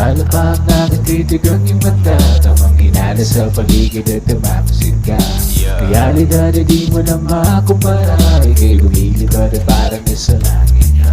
alapang nakatitigang iyong mata, tamang hinala sa paligid at tumapasin ka. Realidad ay di mo na makumpara, ika'y lumilipad at parang nasa langit na.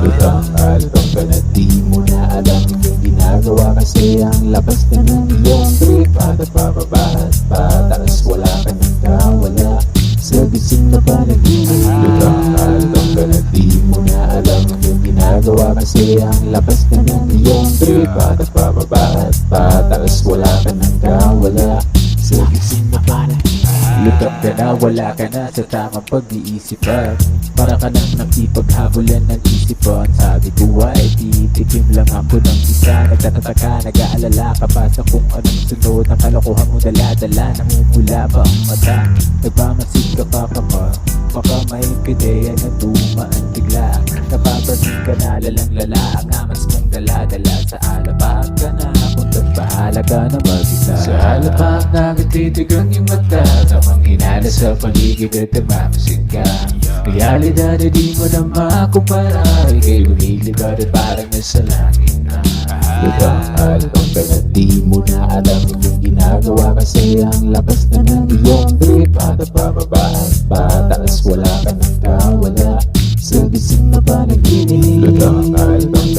Lutang ka na di mo na alam yung ginagawa, kasi ang lakas na ng iyong trip. Pababa at pataas, wala ka nang kawala sa gising na panaginip. Lutang ka na di mo na alam yung ginagawa, kasi ang lakas na ng iyong trip. Pababa at pataas, wala ka nang kawala sa gising na panaginip. Lutang ka na, wala ka na sa tamang pag-iisipan, para ka nang nakipaghabulan ng isipan. Sabi ko ay titikim lang ako ng isa, nagtatataka, nag-aalala ka pa sa kung anong sunod ng kalokohan mo. Dala-dala, namumula pa ang mata, nagmamasid ka pa pa ba? Baka may pideya na dumaan bigla, napapasin ka na lalang-lala, ang amas mong dala-dala. Sa alapag ka na, punta't bahala ka na mag-isa. Sa alapag nakatitigang iyong mata, tamang hinala sa paligid at namamasin ka. Realidad ay di mo na makumpara, ika'y lumilipad at parang nasa langit na. Lutang ka na di mo na alam yung ginagawa, kasi ang lakas na ng iyong trip. Pababa at pataas, wala ka nang kawala sa gising na panaginip. Lutang ka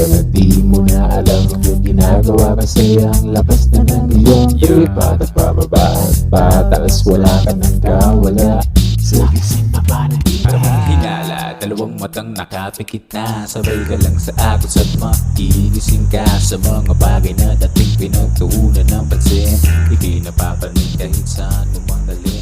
na di mo na alam yung ginagawa, kasi ang lakas na ng iyong trip. Pababa at pataas, wala ka nang kawala sa gising na panaginip. Tamang hinala, dalawang matang nakapikit na, sabay ka lang sa agos at makigising ka sa mga bagay na dating pinagtuunan ng pansin. Hindi napapanig kahit saan mo mang dalhin.